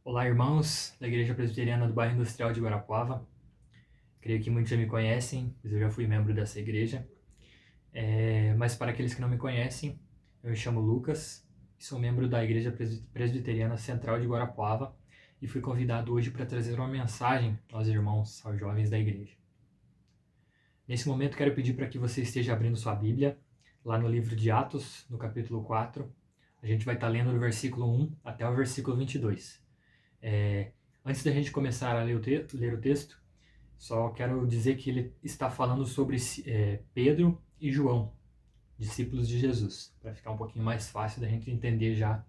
Olá, irmãos da Igreja Presbiteriana do Bairro Industrial de Guarapuava. Creio que muitos já me conhecem, pois eu já fui membro dessa igreja. Mas para aqueles que não me conhecem, eu me chamo Lucas, sou membro da Igreja Presbiteriana Central de Guarapuava e fui convidado hoje para trazer uma mensagem aos irmãos, aos jovens da igreja. Nesse momento, quero pedir para que você esteja abrindo sua Bíblia, lá no livro de Atos, no capítulo 4. A gente vai estar lendo do versículo 1 até o versículo 22. Antes da gente começar a ler o texto, só quero dizer que ele está falando sobre Pedro e João, discípulos de Jesus, para ficar um pouquinho mais fácil da gente entender já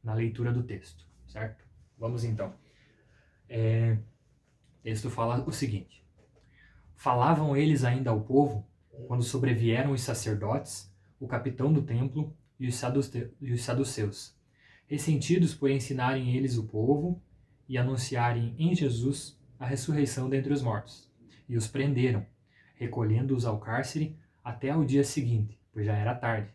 na leitura do texto, certo? Vamos então. O texto fala o seguinte: Falavam eles ainda ao povo, quando sobrevieram os sacerdotes, o capitão do templo e os saduceus, ressentidos por ensinarem eles o povo e anunciarem em Jesus a ressurreição dentre os mortos. E os prenderam, recolhendo-os ao cárcere até ao dia seguinte, pois já era tarde.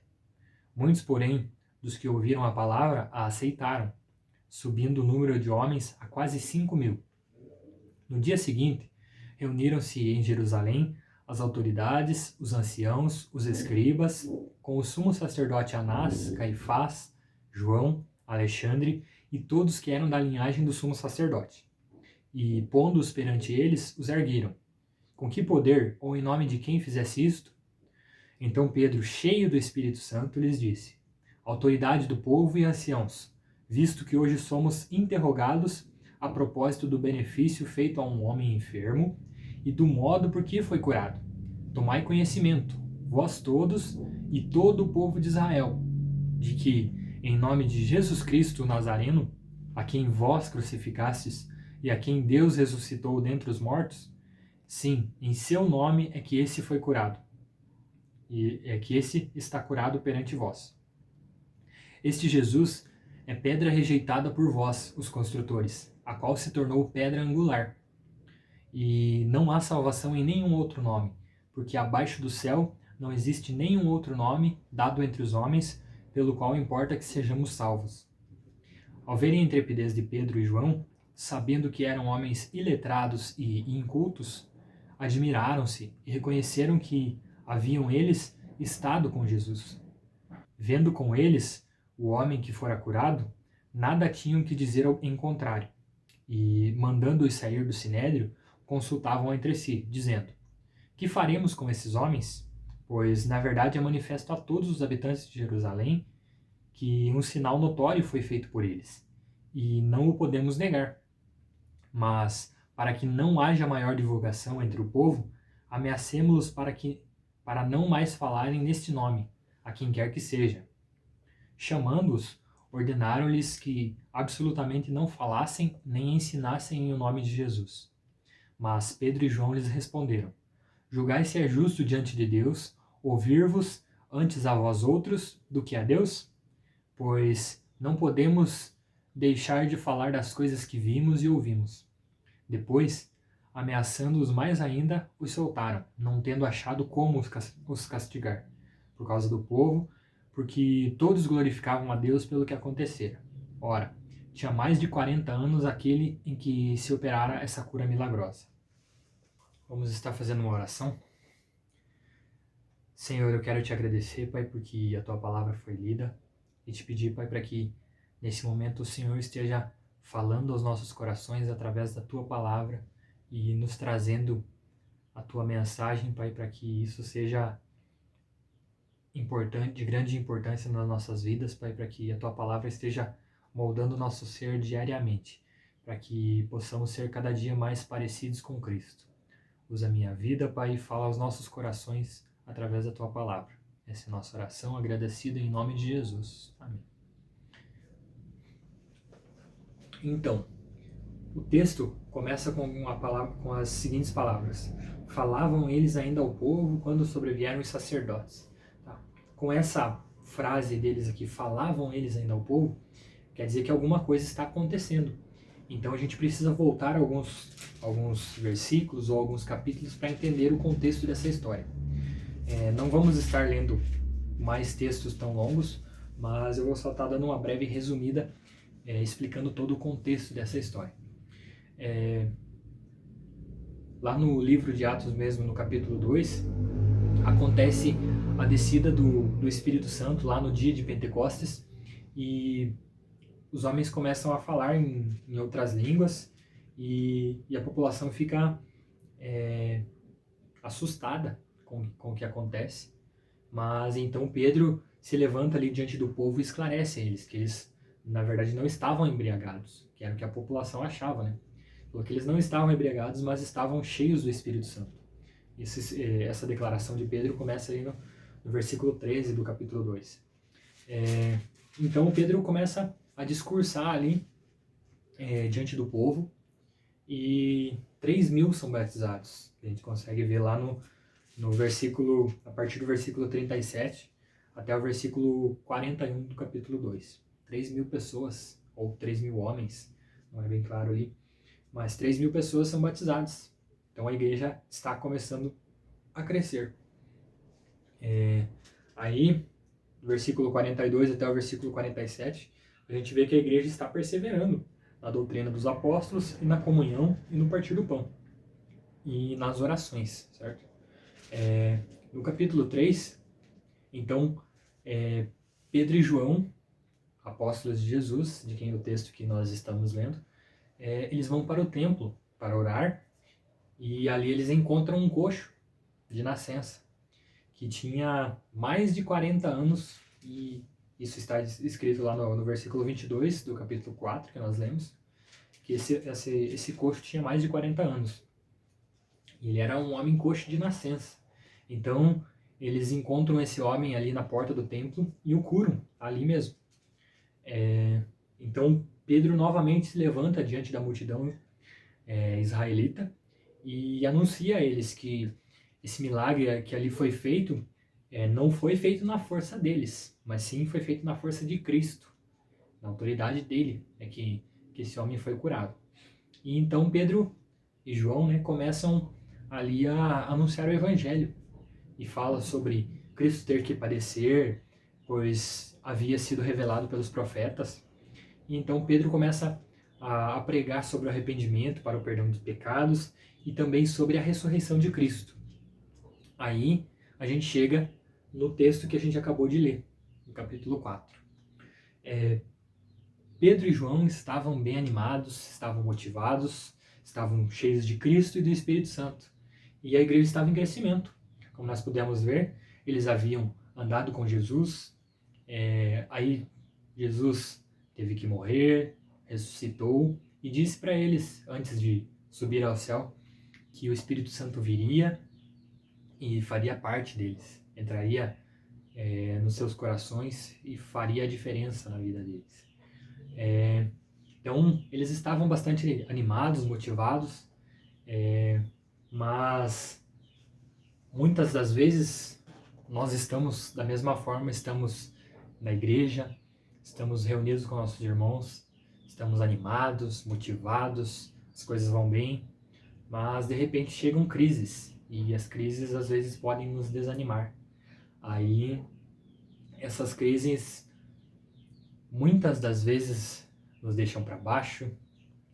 Muitos, porém, dos que ouviram a palavra a aceitaram, subindo o número de homens a quase 5.000. No dia seguinte, reuniram-se em Jerusalém as autoridades, os anciãos, os escribas, com o sumo sacerdote Anás, Caifás, João, Alexandre e todos que eram da linhagem do sumo sacerdote. E, pondo-os perante eles, os ergueram. Com que poder ou em nome de quem fizesse isto? Então Pedro, cheio do Espírito Santo, lhes disse: Autoridade do povo e anciãos, visto que hoje somos interrogados a propósito do benefício feito a um homem enfermo e do modo por que foi curado, tomai conhecimento, vós todos e todo o povo de Israel, de que, em nome de Jesus Cristo o Nazareno, a quem vós crucificastes e a quem Deus ressuscitou dentre os mortos, sim, em seu nome é que esse foi curado, e é que esse está curado perante vós. Este Jesus é pedra rejeitada por vós, os construtores, a qual se tornou pedra angular. E não há salvação em nenhum outro nome, porque abaixo do céu não existe nenhum outro nome dado entre os homens, pelo qual importa que sejamos salvos. Ao verem a intrepidez de Pedro e João, sabendo que eram homens iletrados e incultos, admiraram-se e reconheceram que haviam eles estado com Jesus. Vendo com eles o homem que fora curado, nada tinham que dizer em contrário, e, mandando-os sair do sinédrio, consultavam entre si, dizendo: Que faremos com esses homens? Pois, na verdade, é manifesto a todos os habitantes de Jerusalém que um sinal notório foi feito por eles, e não o podemos negar. Mas, para que não haja maior divulgação entre o povo, ameacemo-los para não mais falarem neste nome, a quem quer que seja. Chamando-os, ordenaram-lhes que absolutamente não falassem nem ensinassem em o nome de Jesus. Mas Pedro e João lhes responderam: Julgai se é justo diante de Deus ouvir-vos antes a vós outros do que a Deus? Pois não podemos deixar de falar das coisas que vimos e ouvimos. Depois, ameaçando-os mais ainda, os soltaram, não tendo achado como os castigar, por causa do povo, porque todos glorificavam a Deus pelo que acontecera. Ora, tinha mais de 40 anos aquele em que se operara essa cura milagrosa. Vamos estar fazendo uma oração. Senhor, eu quero te agradecer, Pai, porque a tua palavra foi lida, e te pedir, Pai, para que nesse momento o Senhor esteja falando aos nossos corações através da tua palavra e nos trazendo a tua mensagem, Pai, para que isso seja importante, de grande importância nas nossas vidas, Pai, para que a tua palavra esteja moldando o nosso ser diariamente, para que possamos ser cada dia mais parecidos com Cristo. Usa a minha vida, Pai, e fala aos nossos corações através da tua palavra. Essa é a nossa oração, agradecida em nome de Jesus. Amém. Então, o texto começa com as seguintes palavras: Falavam eles ainda ao povo quando sobrevieram os sacerdotes. Tá? Com essa frase deles aqui, falavam eles ainda ao povo, quer dizer que alguma coisa está acontecendo. Então a gente precisa voltar a alguns versículos ou alguns capítulos para entender o contexto dessa história. Não vamos estar lendo mais textos tão longos, mas eu vou só estar dando uma breve resumida explicando todo o contexto dessa história. Lá no livro de Atos mesmo, no capítulo 2, acontece a descida do Espírito Santo lá no dia de Pentecostes, e os homens começam a falar em outras línguas, e a população fica assustada com o que acontece. Mas então Pedro se levanta ali diante do povo e esclarece a eles que eles, na verdade, não estavam embriagados, que era o que a população achava, né? Falou que eles não estavam embriagados, mas estavam cheios do Espírito Santo. Essa declaração de Pedro começa aí no versículo 13 do capítulo 2. Então Pedro começa a discursar ali diante do povo, e 3.000 são batizados. A gente consegue ver lá no versículo, a partir do versículo 37 até o versículo 41 do capítulo 2. 3.000 pessoas, ou 3.000 homens, não é bem claro ali, mas 3.000 pessoas são batizadas. Então a igreja está começando a crescer. Aí, do versículo 42 até o versículo 47, a gente vê que a igreja está perseverando na doutrina dos apóstolos, e na comunhão, e no partir do pão, e nas orações, certo? No capítulo 3, então, Pedro e João, apóstolos de Jesus, de quem o texto que nós estamos lendo, eles vão para o templo para orar, e ali eles encontram um coxo de nascença, que tinha mais de 40 anos, e isso está escrito lá no versículo 22 do capítulo 4, que nós lemos, que esse coxo tinha mais de 40 anos. E ele era um homem coxo de nascença. Então, eles encontram esse homem ali na porta do templo e o curam, ali mesmo. Então, Pedro novamente se levanta diante da multidão israelita e anuncia a eles que esse milagre que ali foi feito não foi feito na força deles, mas sim foi feito na força de Cristo, na autoridade dele, que esse homem foi curado. E então Pedro e João começam ali a anunciar o evangelho, e fala sobre Cristo ter que padecer, pois havia sido revelado pelos profetas. E então Pedro começa a pregar sobre o arrependimento para o perdão dos pecados, e também sobre a ressurreição de Cristo. Aí a gente chega no texto que a gente acabou de ler, no capítulo 4. Pedro e João estavam bem animados, estavam motivados, estavam cheios de Cristo e do Espírito Santo. E a igreja estava em crescimento. Como nós pudemos ver, eles haviam andado com Jesus, aí Jesus teve que morrer, ressuscitou, e disse para eles, antes de subir ao céu, que o Espírito Santo viria e faria parte deles, entraria nos seus corações e faria a diferença na vida deles. Então, eles estavam bastante animados, motivados, mas muitas das vezes nós estamos da mesma forma, estamos na igreja, estamos reunidos com nossos irmãos, estamos animados, motivados, as coisas vão bem, mas de repente chegam crises, e as crises às vezes podem nos desanimar. Aí essas crises muitas das vezes nos deixam para baixo,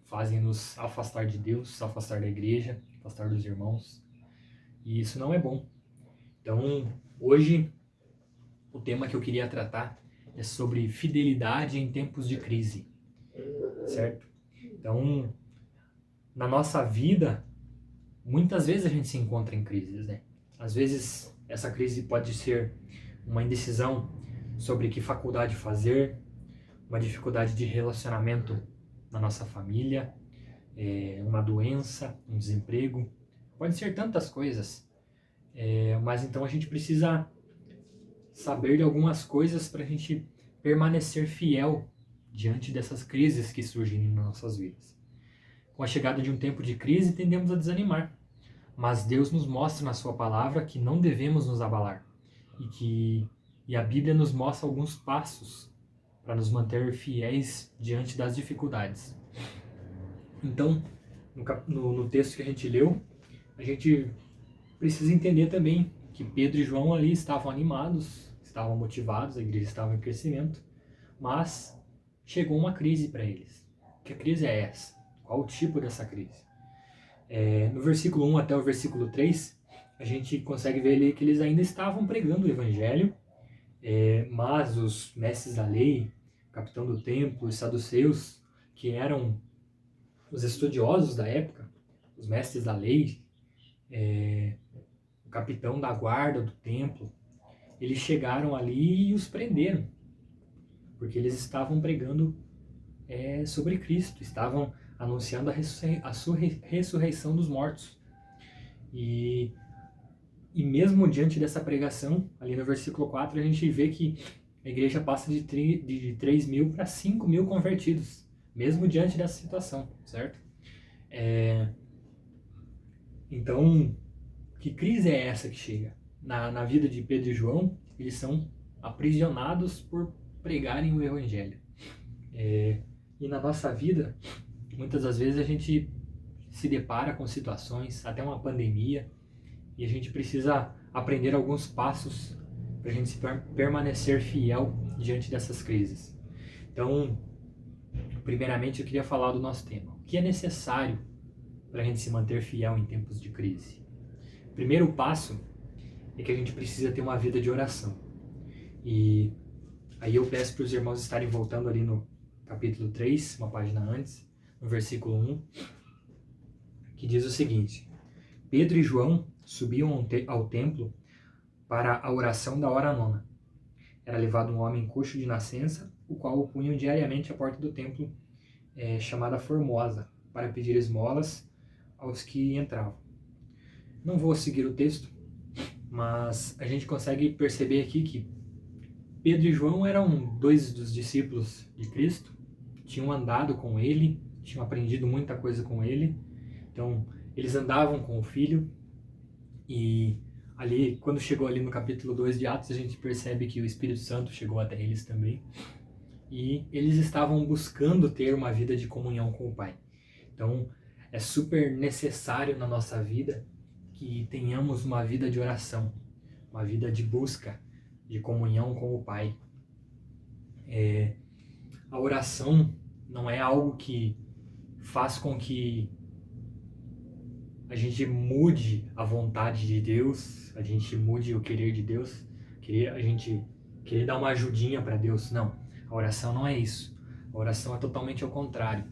fazem nos afastar de Deus, afastar da igreja, afastar dos irmãos, e isso não é bom. Então, hoje, o tema que eu queria tratar é sobre fidelidade em tempos de crise, certo? Então, na nossa vida, muitas vezes a gente se encontra em crises, Às vezes, essa crise pode ser uma indecisão sobre que faculdade fazer, uma dificuldade de relacionamento na nossa família, uma doença, um desemprego, pode ser tantas coisas, mas então a gente precisa saber de algumas coisas para a gente permanecer fiel diante dessas crises que surgem nas nossas vidas. Com a chegada de um tempo de crise, tendemos a desanimar, mas Deus nos mostra na sua palavra que não devemos nos abalar, e a Bíblia nos mostra alguns passos para nos manter fiéis diante das dificuldades. Então, no texto que a gente leu, a gente precisa entender também que Pedro e João ali estavam animados, estavam motivados, a igreja estava em crescimento, mas chegou uma crise para eles. Que crise é essa? Qual o tipo dessa crise? No versículo 1 até o versículo 3, a gente consegue ver ali que eles ainda estavam pregando o evangelho, mas os mestres da lei, capitão do templo, os saduceus, que eram os estudiosos da época, os mestres da lei, o capitão da guarda do templo, eles chegaram ali e os prenderam, porque eles estavam pregando sobre Cristo, estavam anunciando a sua ressurreição dos mortos. E mesmo diante dessa pregação, ali no versículo 4, a gente vê que a igreja passa de 3.000 para 5.000 convertidos, mesmo diante dessa situação, certo? Então, que crise é essa que chega? Na vida de Pedro e João, eles são aprisionados por pregarem o evangelho. E na nossa vida, muitas das vezes a gente se depara com situações, até uma pandemia, e a gente precisa aprender alguns passos para a gente permanecer fiel diante dessas crises. Então, primeiramente eu queria falar do nosso tema. O que é necessário para a gente se manter fiel em tempos de crise? O primeiro passo é que a gente precisa ter uma vida de oração. E aí eu peço para os irmãos estarem voltando ali no capítulo 3, uma página antes, no versículo 1, que diz o seguinte: Pedro e João subiam ao templo para a oração da hora nona. Era levado um homem coxo de nascença, o qual o punham diariamente à porta do templo, chamada Formosa, para pedir esmolas aos que entravam. Não vou seguir o texto, mas a gente consegue perceber aqui que Pedro e João eram dois dos discípulos de Cristo, tinham andado com ele, tinham aprendido muita coisa com ele, então eles andavam com o Filho, e ali, quando chegou ali no capítulo 2 de Atos, a gente percebe que o Espírito Santo chegou até eles também, e eles estavam buscando ter uma vida de comunhão com o Pai. Então, é super necessário na nossa vida que tenhamos uma vida de oração, uma vida de busca, de comunhão com o Pai. A oração não é algo que faz com que a gente mude a vontade de Deus, a gente mude o querer de Deus, a gente querer dar uma ajudinha para Deus. Não, a oração não é isso. A oração é totalmente ao contrário.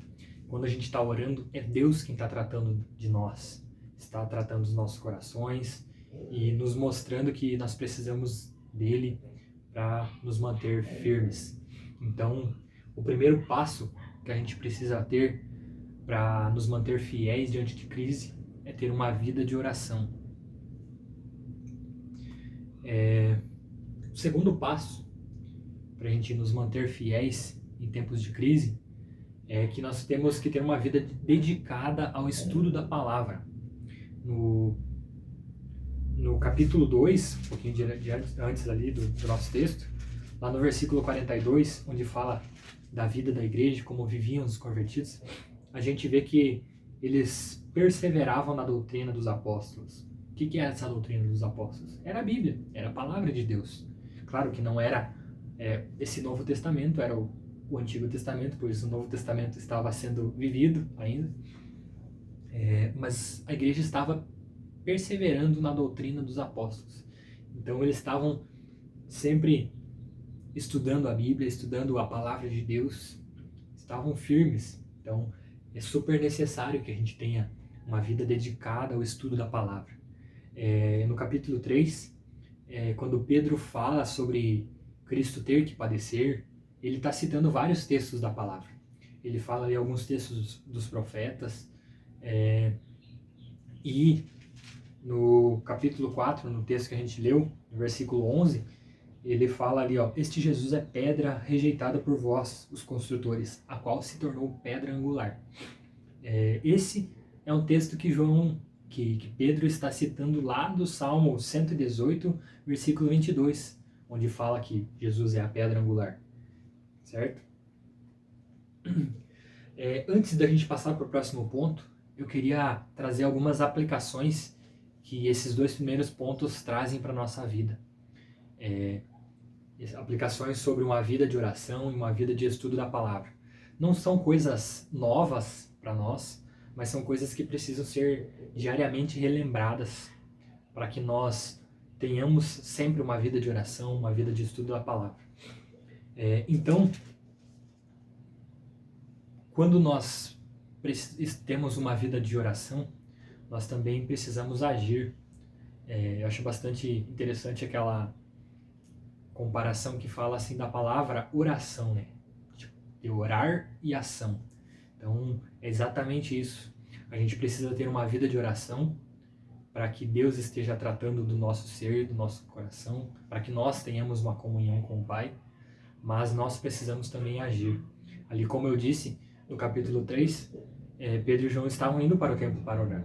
Quando a gente está orando, é Deus quem está tratando de nós, está tratando dos nossos corações e nos mostrando que nós precisamos dele para nos manter firmes. Então, o primeiro passo que a gente precisa ter para nos manter fiéis diante de crise é ter uma vida de oração. O segundo passo para a gente nos manter fiéis em tempos de crise é que nós temos que ter uma vida dedicada ao estudo da palavra. No capítulo 2, um pouquinho antes ali do nosso texto, lá no versículo 42, onde fala da vida da igreja, como viviam os convertidos, a gente vê que eles perseveravam na doutrina dos apóstolos. O que é essa doutrina dos apóstolos? Era a Bíblia, era a palavra de Deus. Claro que não era esse Novo Testamento, era o Antigo Testamento, pois o Novo Testamento estava sendo vivido ainda. Mas a igreja estava perseverando na doutrina dos apóstolos. Então eles estavam sempre estudando a Bíblia, estudando a palavra de Deus, estavam firmes. Então é super necessário que a gente tenha uma vida dedicada ao estudo da palavra. No capítulo 3, quando Pedro fala sobre Cristo ter que padecer, ele está citando vários textos da palavra. Ele fala ali alguns textos dos profetas, e no capítulo 4, no texto que a gente leu, no versículo 11, ele fala ali, este Jesus é pedra rejeitada por vós, os construtores, a qual se tornou pedra angular. Esse é um texto que Pedro está citando lá do Salmo 118, versículo 22, onde fala que Jesus é a pedra angular, certo? Antes da gente passar para o próximo ponto, eu queria trazer algumas aplicações que esses dois primeiros pontos trazem para a nossa vida. aplicações sobre uma vida de oração e uma vida de estudo da palavra. Não são coisas novas para nós, mas são coisas que precisam ser diariamente relembradas para que nós tenhamos sempre uma vida de oração, uma vida de estudo da palavra. Então, quando nós temos uma vida de oração, nós também precisamos agir. Eu acho bastante interessante aquela comparação que fala assim da palavra oração, né? De orar e ação. Então, é exatamente isso. A gente precisa ter uma vida de oração para que Deus esteja tratando do nosso ser, do nosso coração, para que nós tenhamos uma comunhão com o Pai, mas nós precisamos também agir. Ali, como eu disse, no capítulo 3, Pedro e João estavam indo para o templo para orar,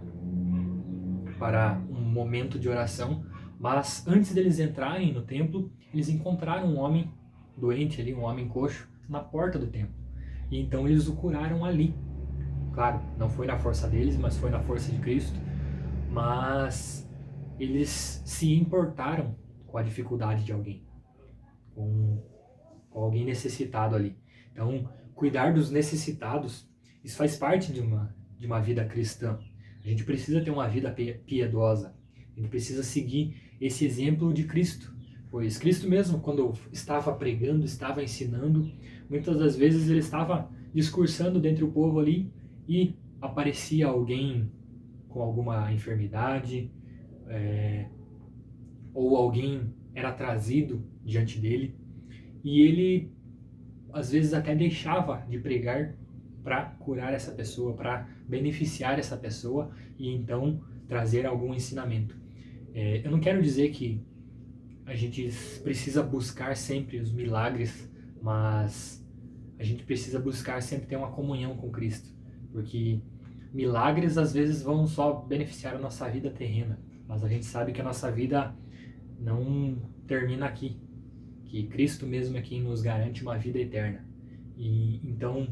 para um momento de oração, mas antes deles entrarem no templo, eles encontraram um homem doente ali, um homem coxo, na porta do templo. E então eles o curaram ali. Claro, não foi na força deles, mas foi na força de Cristo. Mas eles se importaram com a dificuldade de alguém, com alguém necessitado ali. Então, cuidar dos necessitados, isso faz parte de uma vida cristã. A gente precisa ter uma vida piedosa. A gente precisa seguir esse exemplo de Cristo. Pois Cristo mesmo, quando estava pregando, estava ensinando, muitas das vezes ele estava discursando dentre o povo ali e aparecia alguém com alguma enfermidade, ou alguém era trazido diante dele, e ele às vezes até deixava de pregar para curar essa pessoa, para beneficiar essa pessoa e então trazer algum ensinamento. Eu não quero dizer que a gente precisa buscar sempre os milagres, mas a gente precisa buscar sempre ter uma comunhão com Cristo, porque milagres às vezes vão só beneficiar a nossa vida terrena, mas a gente sabe que a nossa vida não termina aqui, que Cristo mesmo é quem nos garante uma vida eterna. E então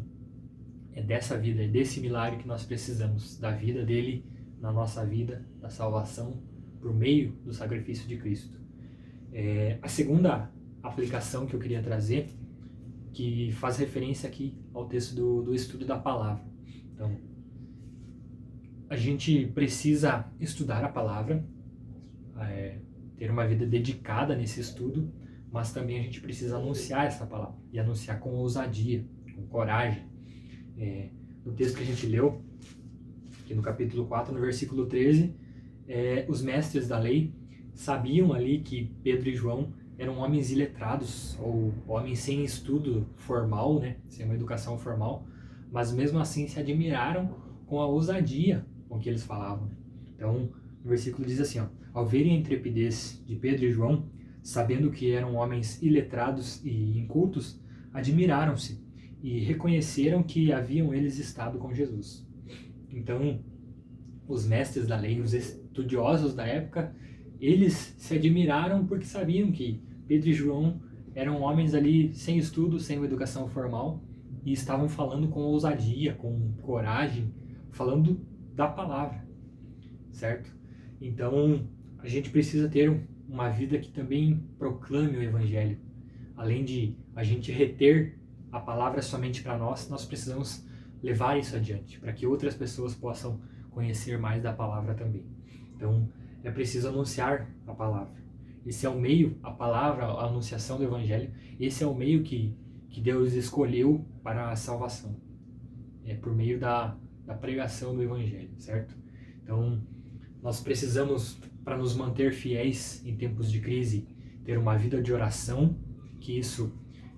é dessa vida, é desse milagre que nós precisamos, da vida dele na nossa vida, da salvação por meio do sacrifício de Cristo. A segunda aplicação que eu queria trazer, que faz referência aqui ao texto do estudo da palavra. Então, a gente precisa estudar a palavra, ter uma vida dedicada nesse estudo, mas também a gente precisa anunciar essa palavra, e anunciar com ousadia, com coragem. No texto que a gente leu, aqui no capítulo 4, no versículo 13, os mestres da lei sabiam ali que Pedro e João eram homens iletrados, ou homens sem estudo formal, né, sem uma educação formal, mas mesmo assim se admiraram com a ousadia com que eles falavam. Então, o versículo diz assim, ao verem a intrepidez de Pedro e João, sabendo que eram homens iletrados e incultos, admiraram-se e reconheceram que haviam eles estado com Jesus. Então, os mestres da lei, os estudiosos da época, eles se admiraram porque sabiam que Pedro e João eram homens ali sem estudo, sem uma educação formal, e estavam falando com ousadia, com coragem, falando da palavra, certo? Então, a gente precisa ter uma vida que também proclame o Evangelho. Além de a gente reter a palavra somente para nós, nós precisamos levar isso adiante, para que outras pessoas possam conhecer mais da palavra também. Então, é preciso anunciar a palavra. Esse é o meio, a palavra, a anunciação do Evangelho, esse é o meio que Deus escolheu para a salvação. Por meio da pregação do Evangelho, certo? Então, nós precisamos, para nos manter fiéis em tempos de crise, ter uma vida de oração, que isso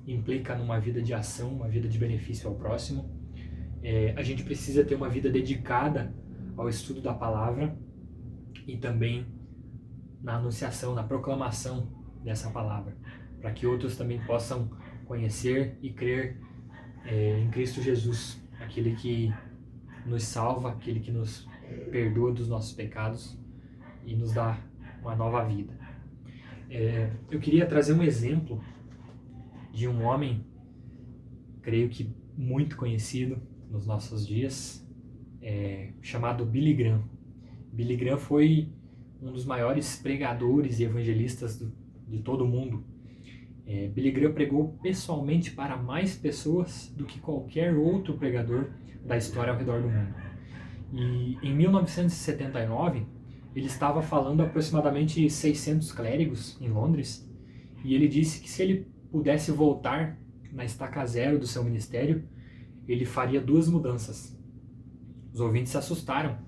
implica numa vida de ação, uma vida de benefício ao próximo. A gente precisa ter uma vida dedicada ao estudo da palavra e também na anunciação, na proclamação dessa palavra, para que outros também possam conhecer e crer em Cristo Jesus, aquele que nos salva, aquele que nos perdoa dos nossos pecados e nos dá uma nova vida. Eu queria trazer um exemplo de um homem, creio que muito conhecido nos nossos dias, chamado Billy Graham. Billy Graham foi um dos maiores pregadores e evangelistas de todo o mundo. Billy Graham pregou pessoalmente para mais pessoas do que qualquer outro pregador da história ao redor do mundo. E em 1979, ele estava falando a aproximadamente 600 clérigos em Londres, e ele disse que se ele pudesse voltar na estaca zero do seu ministério, ele faria 2 mudanças. Os ouvintes se assustaram.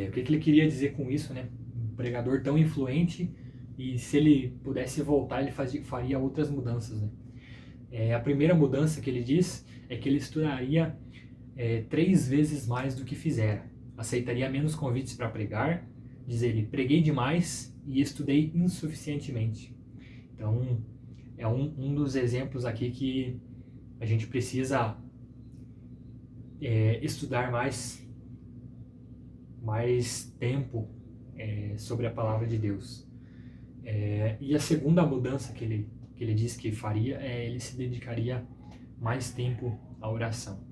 O que ele queria dizer com isso, né? Um pregador tão influente, e se ele pudesse voltar, ele faria outras mudanças, né? A primeira mudança que ele diz é que ele estudaria 3 vezes mais do que fizera. Aceitaria menos convites para pregar. Diz ele: preguei demais e estudei insuficientemente. Então, é um dos exemplos aqui que a gente precisa estudar mais tempo sobre a palavra de Deus. E a segunda mudança que ele disse que faria ele se dedicaria mais tempo à oração.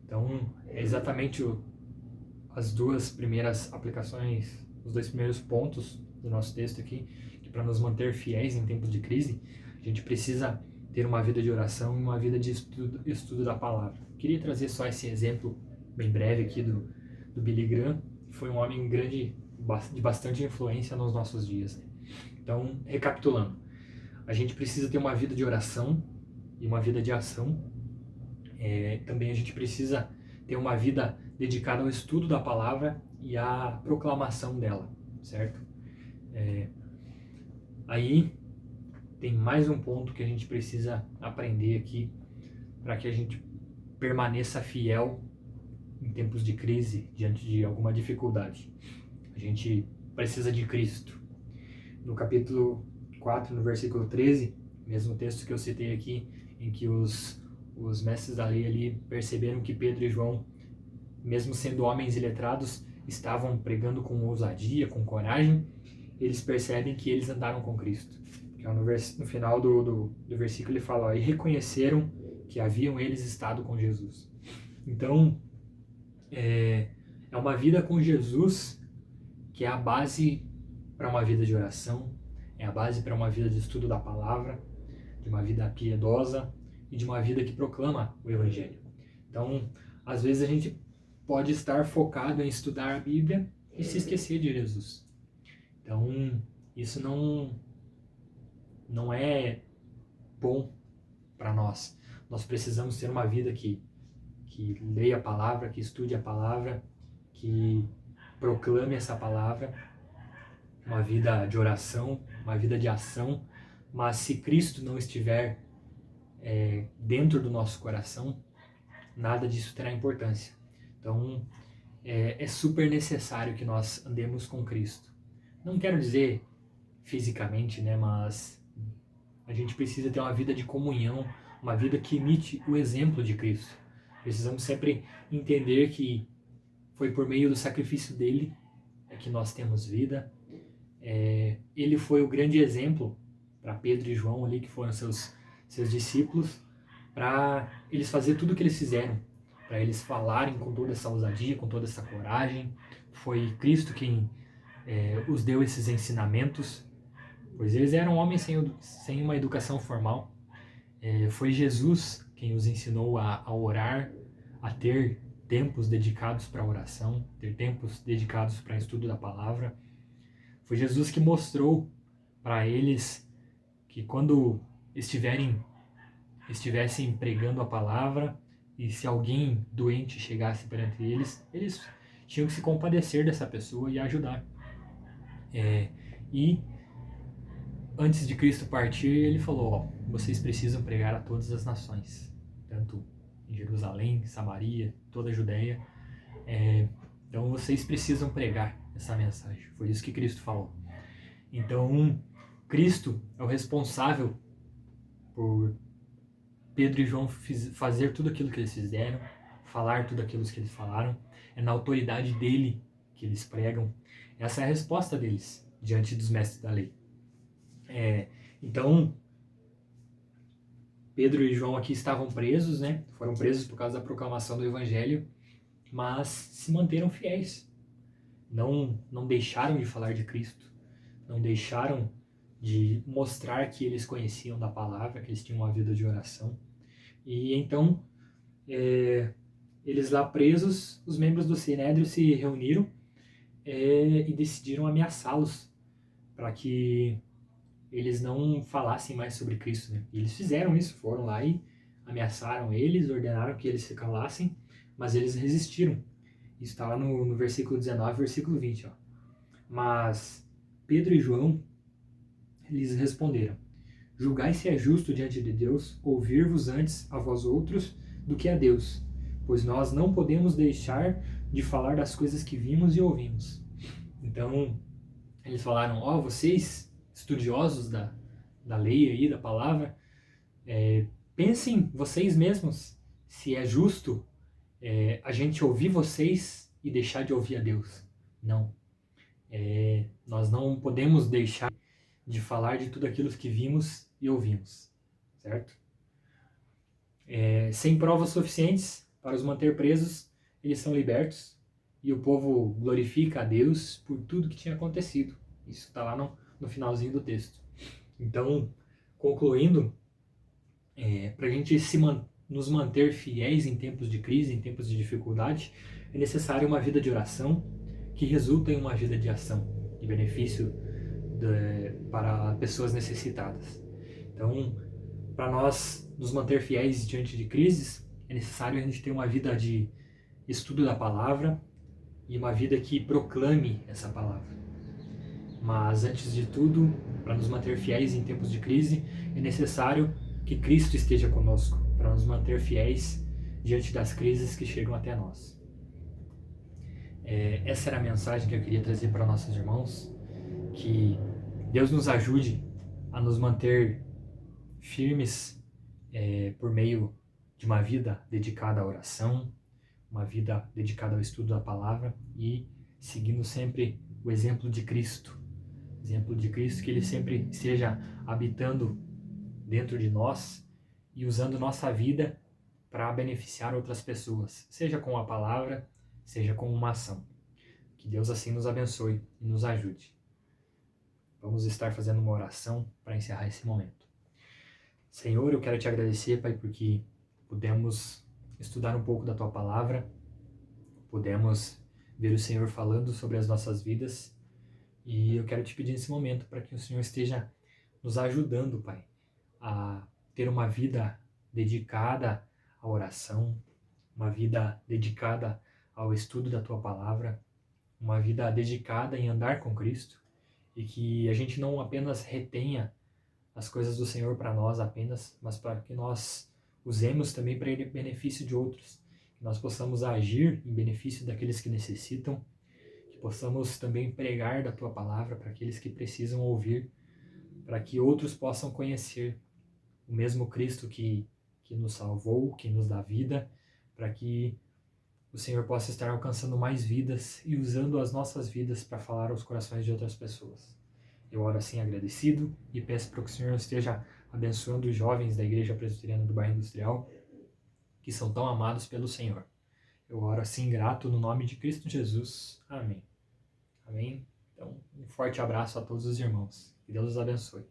Então, é exatamente as 2 primeiras aplicações, os 2 primeiros pontos do nosso texto aqui, que para nos manter fiéis em tempos de crise, a gente precisa ter uma vida de oração e uma vida de estudo da palavra. Queria trazer só esse exemplo bem breve aqui do Billy Graham, que foi um homem grande, de bastante influência nos nossos dias, né? Então, recapitulando, a gente precisa ter uma vida de oração e uma vida de ação. Também a gente precisa ter uma vida dedicada ao estudo da palavra e à proclamação dela, certo? Aí tem mais um ponto que a gente precisa aprender aqui para que a gente permaneça fiel em tempos de crise, diante de alguma dificuldade. A gente precisa de Cristo. No capítulo 4, no versículo 13, mesmo texto que eu citei aqui, em que os mestres da lei ali perceberam que Pedro e João, mesmo sendo homens iletrados, estavam pregando com ousadia, com coragem. Eles percebem que eles andaram com Cristo. No final do versículo ele fala: e reconheceram que haviam eles estado com Jesus. Então, é uma vida com Jesus que é a base para uma vida de oração, é a base para uma vida de estudo da palavra, de uma vida piedosa e de uma vida que proclama o Evangelho. Então, às vezes a gente pode estar focado em estudar a Bíblia e se esquecer de Jesus. Então, isso não é bom para nós. Nós precisamos ter uma vida que leia a palavra, que estude a palavra, que proclame essa palavra, uma vida de oração, uma vida de ação. Mas se Cristo não estiver dentro do nosso coração, nada disso terá importância. Então, é super necessário que nós andemos com Cristo. Não quero dizer fisicamente, né, mas a gente precisa ter uma vida de comunhão, uma vida que imite o exemplo de Cristo. Precisamos sempre entender que foi por meio do sacrifício dele que nós temos vida. Ele foi o grande exemplo para Pedro e João ali, que foram seus discípulos, para eles fazerem tudo o que eles fizeram, para eles falarem com toda essa ousadia, com toda essa coragem. Foi Cristo quem os deu esses ensinamentos, pois eles eram homens sem uma educação formal. Foi Jesus quem os ensinou a orar, a ter tempos dedicados para oração, ter tempos dedicados para estudo da palavra. Foi Jesus que mostrou para eles que quando estivessem pregando a palavra e se alguém doente chegasse perante eles, eles tinham que se compadecer dessa pessoa e ajudar. E antes de Cristo partir, ele falou: vocês precisam pregar a todas as nações, tanto em Jerusalém, Samaria, toda a Judéia. Então vocês precisam pregar essa mensagem. Foi isso que Cristo falou. Então, Cristo é o responsável por Pedro e João fazer tudo aquilo que eles fizeram, falar tudo aquilo que eles falaram. É na autoridade dele que eles pregam. Essa é a resposta deles diante dos mestres da lei. Então, Pedro e João aqui estavam presos, né? Foram presos por causa da proclamação do Evangelho, mas se manteram fiéis. Não deixaram de falar de Cristo, não deixaram de mostrar que eles conheciam da palavra, que eles tinham uma vida de oração. E então, eles lá presos, os membros do Sinédrio se reuniram e decidiram ameaçá-los para que eles não falassem mais sobre Cristo, né? E eles fizeram isso, foram lá e ameaçaram eles, ordenaram que eles se calassem, mas eles resistiram. Isso está lá no versículo 19, versículo 20. Ó. Mas Pedro e João lhes responderam: julgai se é justo diante de Deus ouvir-vos antes a vós outros do que a Deus, pois nós não podemos deixar de falar das coisas que vimos e ouvimos. Então, eles falaram: ó, vocês, estudiosos da lei aí, da palavra, pensem vocês mesmos se é justo a gente ouvir vocês e deixar de ouvir a Deus. Não. Nós não podemos deixar de falar de tudo aquilo que vimos e ouvimos, certo? Sem provas suficientes para os manter presos, eles são libertos e o povo glorifica a Deus por tudo que tinha acontecido. Isso está lá no finalzinho do texto. Então, concluindo, para a gente nos manter fiéis em tempos de crise, em tempos de dificuldade, é necessário uma vida de oração que resulta em uma vida de ação, de benefício para pessoas necessitadas. Então, para nós nos manter fiéis diante de crises, é necessário a gente ter uma vida de estudo da palavra e uma vida que proclame essa palavra. Mas, antes de tudo, para nos manter fiéis em tempos de crise, é necessário que Cristo esteja conosco, para nos manter fiéis diante das crises que chegam até nós. Essa era a mensagem que eu queria trazer para nossos irmãos, que Deus nos ajude a nos manter firmes por meio de uma vida dedicada à oração, uma vida dedicada ao estudo da palavra e seguindo sempre o exemplo de Cristo. Exemplo de Cristo, que Ele sempre esteja habitando dentro de nós e usando nossa vida para beneficiar outras pessoas, seja com a palavra, seja com uma ação. Que Deus assim nos abençoe e nos ajude. Vamos estar fazendo uma oração para encerrar esse momento. Senhor, eu quero te agradecer, Pai, porque pudemos estudar um pouco da Tua palavra, pudemos ver o Senhor falando sobre as nossas vidas, e eu quero te pedir nesse momento para que o Senhor esteja nos ajudando, Pai, a ter uma vida dedicada à oração, uma vida dedicada ao estudo da Tua palavra, uma vida dedicada em andar com Cristo, e que a gente não apenas retenha as coisas do Senhor para nós apenas, mas para que nós usemos também para benefício de outros, que nós possamos agir em benefício daqueles que necessitam, que possamos também pregar da Tua palavra para aqueles que precisam ouvir, para que outros possam conhecer o mesmo Cristo que nos salvou, que nos dá vida, para que o Senhor possa estar alcançando mais vidas e usando as nossas vidas para falar aos corações de outras pessoas. Eu oro assim agradecido e peço para que o Senhor esteja abençoando os jovens da Igreja Presbiteriana do Bairro Industrial, que são tão amados pelo Senhor. Eu oro assim grato no nome de Cristo Jesus. Amém. Amém. Então, um forte abraço a todos os irmãos. Que Deus os abençoe.